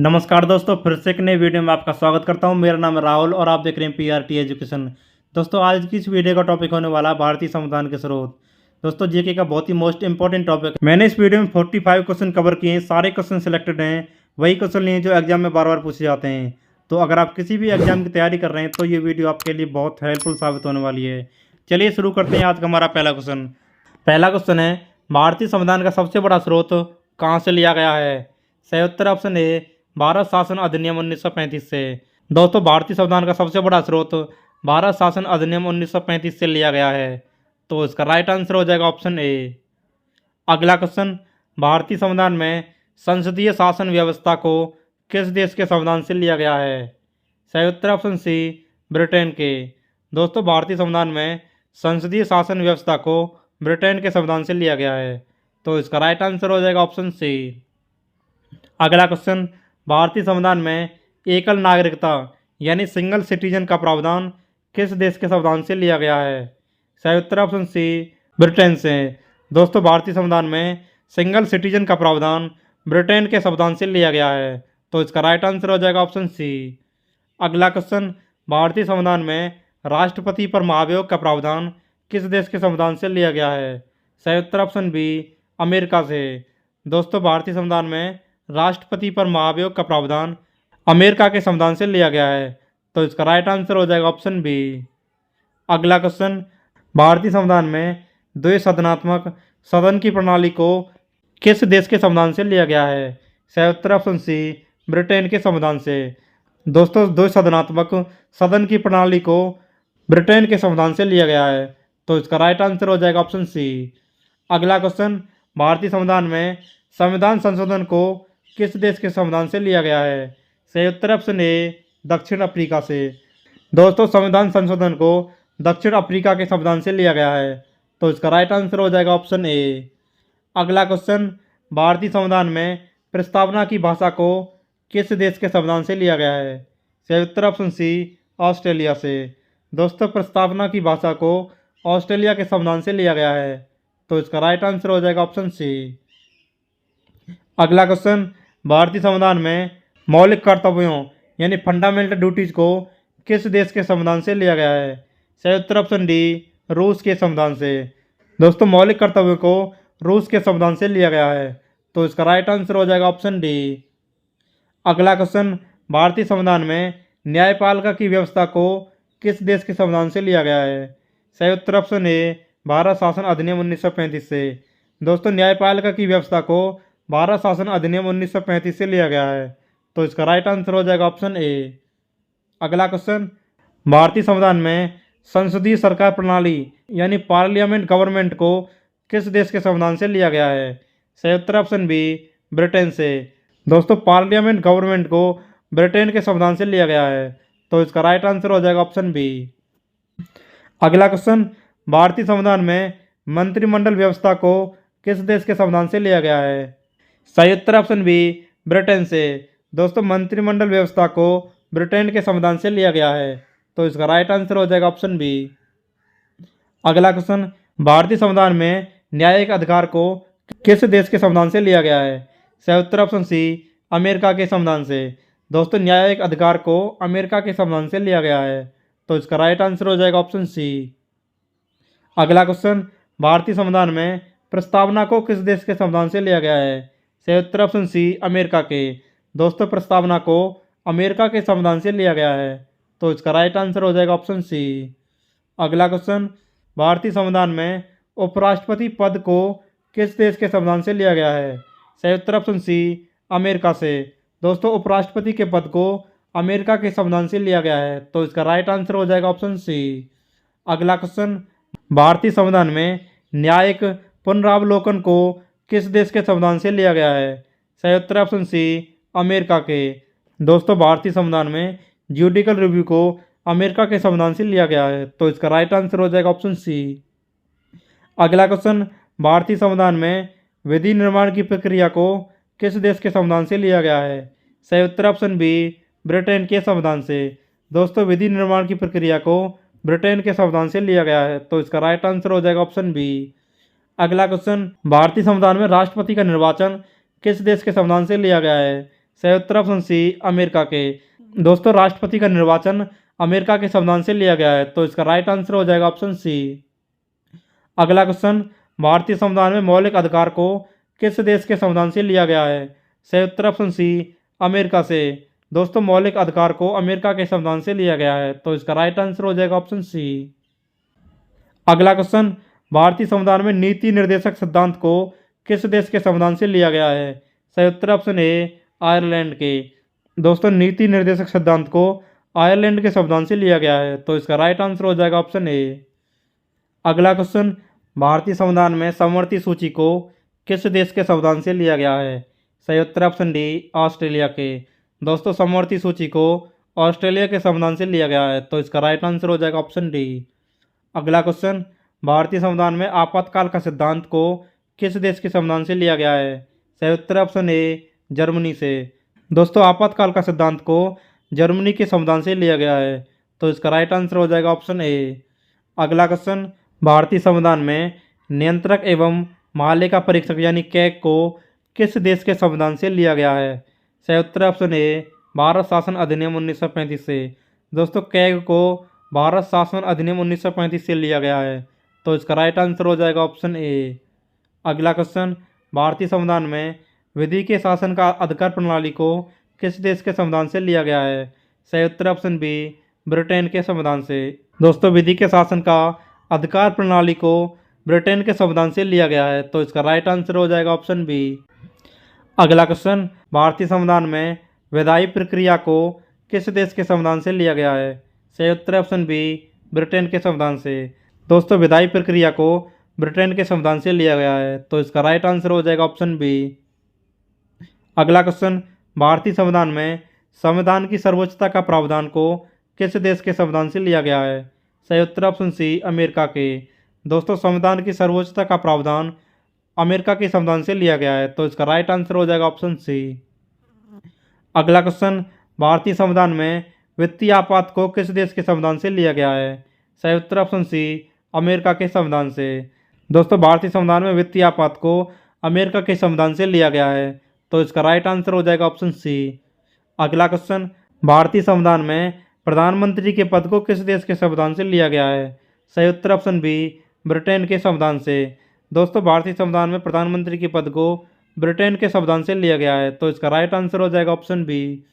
नमस्कार दोस्तों, फिर से एक नई वीडियो में आपका स्वागत करता हूं। मेरा नाम है राहुल और आप देख रहे हैं पीआरटी एजुकेशन। दोस्तों, आज की इस वीडियो का टॉपिक होने वाला है भारतीय संविधान के स्रोत। दोस्तों, जीके का बहुत ही मोस्ट इंपॉर्टेंट टॉपिक है। मैंने इस वीडियो में 45 क्वेश्चन कवर किए हैं। सारे क्वेश्चन सिलेक्टेड हैं, वही क्वेश्चन लिए जो एग्जाम में बार बार पूछे जाते हैं। तो अगर आप किसी भी एग्जाम की तैयारी कर रहे हैं तो ये वीडियो आपके लिए बहुत हेल्पफुल साबित होने वाली है। चलिए शुरू करते हैं आज का हमारा पहला क्वेश्चन है, भारतीय संविधान का सबसे बड़ा स्रोत कहाँ से लिया गया है? सही उत्तर ऑप्शन ए, भारत शासन अधिनियम 1935 से। दोस्तों, भारतीय संविधान का सबसे बड़ा स्रोत भारत शासन अधिनियम 1935 से लिया गया है। तो इसका राइट आंसर हो जाएगा ऑप्शन ए। अगला क्वेश्चन, भारतीय संविधान में संसदीय शासन व्यवस्था को किस देश के संविधान से लिया गया है? सही उत्तर ऑप्शन सी, ब्रिटेन के। दोस्तों, भारतीय संविधान में संसदीय शासन व्यवस्था को ब्रिटेन के संविधान से लिया गया है। तो इसका राइट आंसर हो जाएगा ऑप्शन सी। अगला क्वेश्चन, भारतीय संविधान में एकल नागरिकता यानी सिंगल सिटीजन का प्रावधान किस देश के संविधान से लिया गया है? सही उत्तर ऑप्शन सी, ब्रिटेन से। दोस्तों, भारतीय संविधान में सिंगल सिटीजन का प्रावधान ब्रिटेन के संविधान से लिया गया है। तो इसका राइट आंसर हो जाएगा ऑप्शन सी। अगला क्वेश्चन, भारतीय संविधान में राष्ट्रपति पर महाभियोग का प्रावधान किस देश के संविधान से लिया गया है? सही उत्तर ऑप्शन बी, अमेरिका से। दोस्तों, भारतीय संविधान में राष्ट्रपति पर महाभियोग का प्रावधान अमेरिका के संविधान से लिया गया है। तो इसका राइट आंसर हो जाएगा ऑप्शन बी। अगला क्वेश्चन, भारतीय संविधान में द्विसदनात्मक सदन की प्रणाली को किस देश के संविधान से लिया गया है? सही उत्तर ऑप्शन सी, ब्रिटेन के संविधान से। दोस्तों, द्विसदनात्मक सदन की प्रणाली को ब्रिटेन के संविधान से लिया गया है। तो इसका राइट आंसर हो जाएगा ऑप्शन सी। अगला क्वेश्चन, भारतीय संविधान में संविधान संशोधन को किस देश के संविधान से लिया गया है? सही उत्तर ऑप्शन ए, दक्षिण अफ्रीका से। दोस्तों, संविधान संशोधन को दक्षिण अफ्रीका के संविधान से लिया गया है। तो इसका राइट आंसर हो जाएगा ऑप्शन ए। अगला क्वेश्चन, भारतीय संविधान में प्रस्तावना की भाषा को किस देश के संविधान से लिया गया है? सही उत्तर ऑप्शन सी, ऑस्ट्रेलिया से। दोस्तों, प्रस्तावना की भाषा को ऑस्ट्रेलिया के संविधान से लिया गया है। तो इसका राइट आंसर हो जाएगा ऑप्शन सी। अगला क्वेश्चन, भारतीय संविधान में मौलिक कर्तव्यों यानी फंडामेंटल ड्यूटीज को किस देश के संविधान से लिया गया है? सही उत्तर ऑप्शन डी, रूस के संविधान से। दोस्तों, मौलिक कर्तव्यों को रूस के संविधान से लिया गया है। तो इसका राइट आंसर हो जाएगा ऑप्शन डी। अगला क्वेश्चन, भारतीय संविधान में न्यायपालिका की व्यवस्था को किस देश के संविधान से लिया गया है? सही उत्तर ऑप्शन ए, भारत शासन अधिनियम 1935 से। दोस्तों, न्यायपालिका की व्यवस्था को भारत शासन अधिनियम 1935 से लिया गया है। तो इसका राइट आंसर हो जाएगा ऑप्शन ए। अगला क्वेश्चन, भारतीय संविधान में संसदीय सरकार प्रणाली यानी पार्लियामेंट गवर्नमेंट को किस देश के संविधान से लिया गया है? सही उत्तर ऑप्शन बी, ब्रिटेन से। दोस्तों, पार्लियामेंट गवर्नमेंट को ब्रिटेन के संविधान से लिया गया है। तो इसका राइट आंसर हो जाएगा ऑप्शन बी। अगला क्वेश्चन, भारतीय संविधान में मंत्रिमंडल व्यवस्था को किस देश के संविधान से लिया गया है? सही उत्तर ऑप्शन बी, ब्रिटेन से। दोस्तों, मंत्रिमंडल व्यवस्था को ब्रिटेन के संविधान से लिया गया है। तो इसका राइट आंसर हो जाएगा ऑप्शन बी। अगला क्वेश्चन, भारतीय संविधान में न्यायिक अधिकार को किस देश के संविधान से लिया गया है? सही उत्तर ऑप्शन सी, अमेरिका के संविधान से। दोस्तों, न्यायिक अधिकार को अमेरिका के संविधान से लिया गया है। तो इसका राइट आंसर हो जाएगा ऑप्शन सी। अगला क्वेश्चन, भारतीय संविधान में प्रस्तावना को किस देश के संविधान से लिया गया है? सही उत्तर ऑप्शन सी, अमेरिका के। दोस्तों, प्रस्तावना को अमेरिका के संविधान से लिया गया है। तो इसका राइट आंसर हो जाएगा ऑप्शन सी। अगला क्वेश्चन, भारतीय संविधान में उपराष्ट्रपति पद को किस देश के संविधान से लिया गया है? सही उत्तर ऑप्शन सी, अमेरिका से। दोस्तों, उपराष्ट्रपति के पद को अमेरिका के संविधान से लिया गया है। तो इसका राइट आंसर हो जाएगा ऑप्शन सी। अगला क्वेश्चन, भारतीय संविधान में न्यायिक पुनरावलोकन को किस देश के संविधान से लिया गया है? सही उत्तर ऑप्शन सी, अमेरिका के। दोस्तों, भारतीय संविधान में ज्यूडिकल रिव्यू को अमेरिका के संविधान से लिया गया है। तो इसका राइट आंसर हो जाएगा ऑप्शन सी। अगला क्वेश्चन, भारतीय संविधान में विधि निर्माण की प्रक्रिया को किस देश के संविधान से लिया गया है? सही उत्तर ऑप्शन बी, ब्रिटेन के संविधान से। दोस्तों, विधि निर्माण की प्रक्रिया को ब्रिटेन के संविधान से लिया गया है। तो इसका राइट आंसर हो जाएगा ऑप्शन बी। अगला क्वेश्चन, भारतीय संविधान में राष्ट्रपति का निर्वाचन किस देश के संविधान से लिया गया है? सही उत्तर ऑप्शन सी अमेरिका के। दोस्तों राष्ट्रपति का निर्वाचन अमेरिका के संविधान से लिया गया है, तो इसका राइट आंसर हो जाएगा ऑप्शन सी। अगला क्वेश्चन, भारतीय संविधान में मौलिक अधिकार को किस देश के संविधान से लिया गया है? सही उत्तर ऑप्शन सी अमेरिका से। दोस्तों मौलिक अधिकार को अमेरिका के संविधान से लिया गया है, तो इसका राइट आंसर हो जाएगा ऑप्शन सी। अगला क्वेश्चन, भारतीय संविधान में नीति निर्देशक सिद्धांत को किस देश के संविधान से लिया गया है? सही उत्तर ऑप्शन ए आयरलैंड के। दोस्तों नीति निर्देशक सिद्धांत को आयरलैंड के संविधान से लिया गया है, तो इसका राइट आंसर हो जाएगा ऑप्शन ए। अगला क्वेश्चन, भारतीय संविधान में समवर्ती सूची को किस देश के संविधान से लिया गया है? सही उत्तर ऑप्शन डी ऑस्ट्रेलिया के। दोस्तों समवर्ती सूची को ऑस्ट्रेलिया के संविधान से लिया गया है, तो इसका राइट आंसर हो जाएगा ऑप्शन डी। अगला क्वेश्चन, भारतीय संविधान में आपातकाल का सिद्धांत को किस देश के संविधान से लिया गया है? सही उत्तर ऑप्शन ए जर्मनी से। दोस्तों आपातकाल का सिद्धांत को जर्मनी के संविधान से लिया गया है, तो इसका राइट आंसर हो जाएगा ऑप्शन ए। अगला क्वेश्चन, भारतीय संविधान में नियंत्रक एवं महालेखा परीक्षक यानी कैग को किस देश के संविधान से लिया गया है? सही उत्तर ऑप्शन ए भारत शासन अधिनियम 1935 से। दोस्तों कैग को भारत शासन अधिनियम 1935 से लिया गया है, तो इसका राइट आंसर हो जाएगा ऑप्शन ए। अगला क्वेश्चन, भारतीय संविधान में विधि के शासन का अधिकार प्रणाली को किस देश के संविधान से लिया गया है? सही उत्तर ऑप्शन बी ब्रिटेन के संविधान से। दोस्तों विधि के शासन का अधिकार प्रणाली को ब्रिटेन के संविधान से लिया गया है, तो इसका राइट आंसर हो जाएगा ऑप्शन बी। अगला क्वेश्चन, भारतीय संविधान में विधायी प्रक्रिया को किस देश के संविधान से लिया गया है? सही उत्तर ऑप्शन बी ब्रिटेन के संविधान से। दोस्तों विधायी प्रक्रिया को ब्रिटेन के संविधान से लिया गया है, तो इसका राइट आंसर हो जाएगा ऑप्शन बी। अगला क्वेश्चन, भारतीय संविधान में संविधान की सर्वोच्चता का प्रावधान को किस देश के संविधान से लिया गया है? सही उत्तर ऑप्शन सी अमेरिका के। दोस्तों संविधान की सर्वोच्चता का प्रावधान अमेरिका के संविधान से लिया गया है, तो इसका राइट आंसर हो जाएगा ऑप्शन सी। अगला क्वेश्चन, भारतीय संविधान में वित्तीय आपात को किस देश के संविधान से लिया गया है? सही उत्तर ऑप्शन सी अमेरिका के संविधान से। दोस्तों भारतीय संविधान में वित्तीय आपात को अमेरिका के संविधान से लिया गया है, तो इसका राइट आंसर हो जाएगा ऑप्शन सी। अगला क्वेश्चन, भारतीय संविधान में प्रधानमंत्री के पद को किस देश के संविधान से लिया गया है? सही उत्तर ऑप्शन बी ब्रिटेन के संविधान से। दोस्तों भारतीय संविधान में प्रधानमंत्री के पद को ब्रिटेन के संविधान से लिया गया है, तो इसका राइट आंसर हो जाएगा ऑप्शन बी।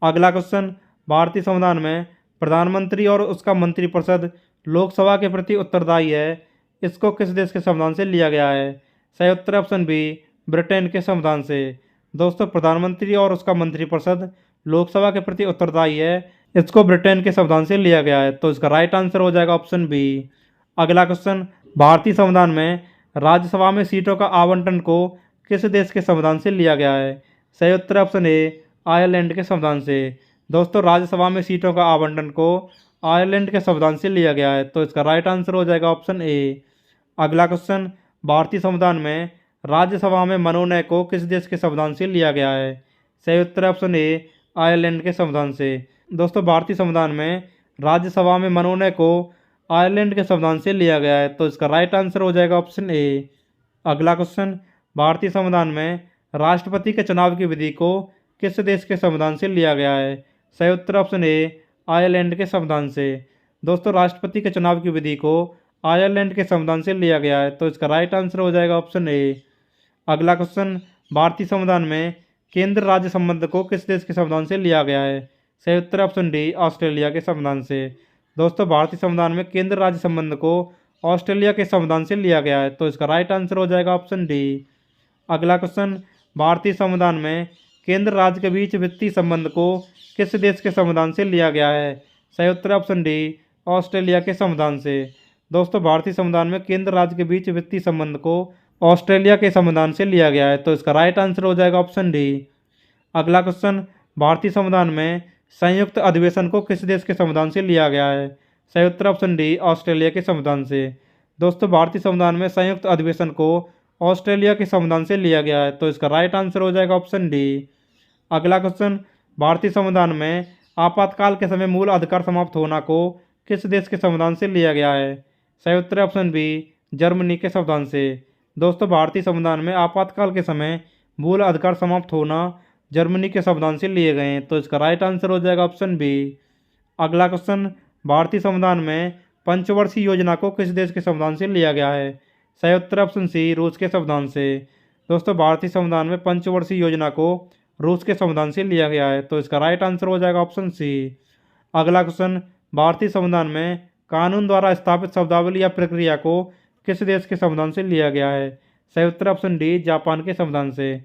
अगला क्वेश्चन, भारतीय संविधान में प्रधानमंत्री और उसका मंत्रिपरिषद लोकसभा के प्रति उत्तरदायी है, इसको किस देश के संविधान से लिया गया है? सही उत्तर ऑप्शन बी ब्रिटेन के संविधान से। दोस्तों प्रधानमंत्री और उसका मंत्रिपरिषद लोकसभा के प्रति उत्तरदायी है, इसको ब्रिटेन के संविधान से लिया गया है, तो इसका राइट आंसर हो जाएगा ऑप्शन बी। अगला क्वेश्चन, भारतीय संविधान में राज्यसभा में सीटों का आवंटन को किस देश के संविधान से लिया गया है? सही उत्तर ऑप्शन ए आयरलैंड के संविधान से। दोस्तों राज्यसभा में सीटों का आवंटन को आयरलैंड के संविधान से लिया गया है, तो इसका राइट आंसर हो जाएगा ऑप्शन ए। अगला क्वेश्चन, भारतीय संविधान में राज्यसभा में मनोनयन को किस देश के संविधान से लिया गया है? सही उत्तर ऑप्शन ए आयरलैंड के संविधान से। दोस्तों भारतीय संविधान में राज्यसभा में मनोनयन को आयरलैंड के संविधान से लिया गया है, तो इसका राइट आंसर हो जाएगा ऑप्शन ए। अगला क्वेश्चन, भारतीय संविधान में राष्ट्रपति के चुनाव की विधि को किस देश के संविधान से लिया गया है? सही उत्तर ऑप्शन ए आयरलैंड के संविधान से। दोस्तों राष्ट्रपति के चुनाव की विधि को आयरलैंड के संविधान से लिया गया है, तो इसका राइट आंसर हो जाएगा ऑप्शन ए। अगला क्वेश्चन, भारतीय संविधान में केंद्र राज्य संबंध को किस देश के संविधान से लिया गया है? सही उत्तर ऑप्शन डी ऑस्ट्रेलिया के संविधान से। दोस्तों भारतीय संविधान में केंद्र राज्य संबंध को ऑस्ट्रेलिया के संविधान से लिया गया है, तो इसका राइट आंसर हो जाएगा ऑप्शन डी। अगला क्वेश्चन, भारतीय संविधान में केंद्र राज्य के बीच वित्तीय संबंध को किस देश के संविधान से लिया गया है? सही उत्तर ऑप्शन डी ऑस्ट्रेलिया के संविधान से। दोस्तों भारतीय संविधान में केंद्र राज्य के बीच वित्तीय संबंध को ऑस्ट्रेलिया के संविधान से लिया गया है, तो इसका राइट आंसर हो जाएगा ऑप्शन डी। अगला क्वेश्चन, भारतीय संविधान में संयुक्त अधिवेशन को किस देश के संविधान से लिया गया है? सही उत्तर ऑप्शन डी ऑस्ट्रेलिया के संविधान से। दोस्तों भारतीय संविधान में संयुक्त अधिवेशन को ऑस्ट्रेलिया के संविधान से लिया गया है, तो इसका राइट आंसर हो जाएगा ऑप्शन डी। अगला क्वेश्चन, भारतीय संविधान में आपातकाल के समय मूल अधिकार समाप्त होना को किस देश के संविधान से लिया गया है? सही उत्तर ऑप्शन बी जर्मनी के संविधान से। दोस्तों भारतीय संविधान में आपातकाल के समय मूल अधिकार समाप्त होना जर्मनी के संविधान से लिए गए हैं। तो इसका राइट आंसर हो जाएगा ऑप्शन बी। अगला क्वेश्चन, भारतीय संविधान में पंचवर्षीय योजना को किस देश के संविधान से लिया गया है? सही उत्तर ऑप्शन सी, रूस के संविधान से। दोस्तों, भारतीय संविधान में पंचवर्षीय योजना को रूस के संविधान से लिया गया है। तो इसका राइट आंसर हो जाएगा ऑप्शन सी। अगला क्वेश्चन, भारतीय संविधान में कानून द्वारा स्थापित शब्दावली या प्रक्रिया को किस देश के संविधान से लिया गया है? सही उत्तर ऑप्शन डी, जापान के संविधान से।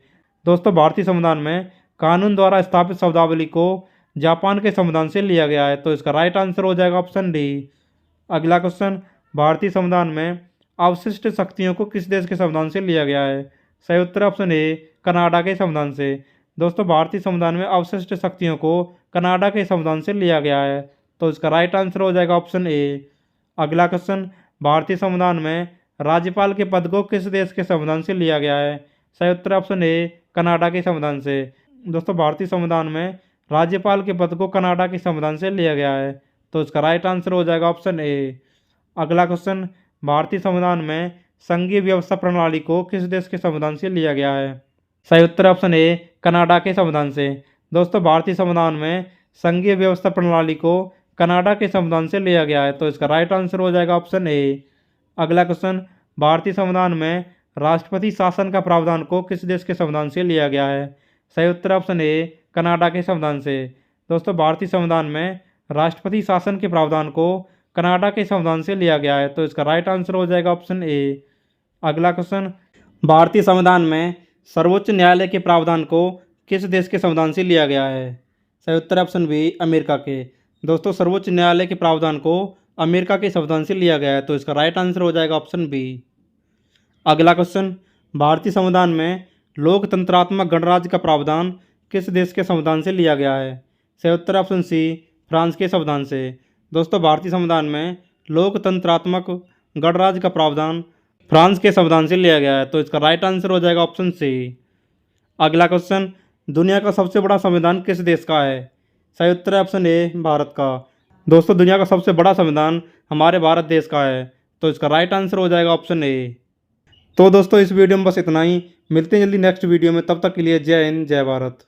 दोस्तों, भारतीय संविधान में कानून द्वारा स्थापित शब्दावली को जापान के संविधान से लिया गया है। तो इसका राइट आंसर हो जाएगा ऑप्शन डी। अगला क्वेश्चन, भारतीय संविधान में अवशिष्ट शक्तियों को किस देश के संविधान से लिया गया है? सही उत्तर ऑप्शन ए, कनाडा के संविधान से। दोस्तों, भारतीय संविधान में अवशिष्ट शक्तियों को कनाडा के संविधान से लिया गया है। तो इसका राइट आंसर हो जाएगा ऑप्शन ए। अगला क्वेश्चन, भारतीय संविधान में राज्यपाल के पद को किस देश के संविधान से लिया गया है? सही उत्तर ऑप्शन ए, कनाडा के संविधान से। दोस्तों, भारतीय संविधान में राज्यपाल के पद को कनाडा के संविधान से लिया गया है। तो इसका राइट आंसर हो जाएगा ऑप्शन ए। अगला क्वेश्चन, भारतीय संविधान में संघीय व्यवस्था प्रणाली को किस देश के संविधान से लिया गया है? सही उत्तर ऑप्शन ए, कनाडा के संविधान से। दोस्तों, भारतीय संविधान में संघीय व्यवस्था प्रणाली को कनाडा के संविधान से लिया गया है। तो इसका राइट आंसर हो जाएगा ऑप्शन ए। अगला क्वेश्चन, भारतीय संविधान में राष्ट्रपति शासन का प्रावधान को किस देश के संविधान से लिया गया है? सही उत्तर ऑप्शन ए, कनाडा के संविधान से। दोस्तों, भारतीय संविधान में राष्ट्रपति शासन के प्रावधान को कनाडा के संविधान से लिया गया है। तो इसका राइट आंसर हो जाएगा ऑप्शन ए। अगला क्वेश्चन, भारतीय संविधान में सर्वोच्च न्यायालय के प्रावधान को किस देश के संविधान से लिया गया है? सही उत्तर ऑप्शन बी, अमेरिका के। दोस्तों, सर्वोच्च न्यायालय के प्रावधान को अमेरिका के संविधान से लिया गया है। तो इसका राइट आंसर हो जाएगा ऑप्शन बी। अगला क्वेश्चन, भारतीय संविधान में लोकतंत्रात्मक गणराज्य का प्रावधान किस देश के संविधान से लिया गया है? सही उत्तर ऑप्शन सी, फ्रांस के संविधान से। दोस्तों, भारतीय संविधान में लोकतंत्रात्मक गणराज्य का प्रावधान फ्रांस के संविधान से लिया गया है। तो इसका राइट आंसर हो जाएगा ऑप्शन सी। अगला क्वेश्चन, दुनिया का सबसे बड़ा संविधान किस देश का है? सही उत्तर है ऑप्शन ए, भारत का। दोस्तों, दुनिया का सबसे बड़ा संविधान हमारे भारत देश का है। तो इसका राइट आंसर हो जाएगा ऑप्शन ए। तो दोस्तों, इस वीडियो में बस इतना ही। मिलते हैं जल्दी नेक्स्ट वीडियो में। तब तक के लिए जय हिंद, जय भारत।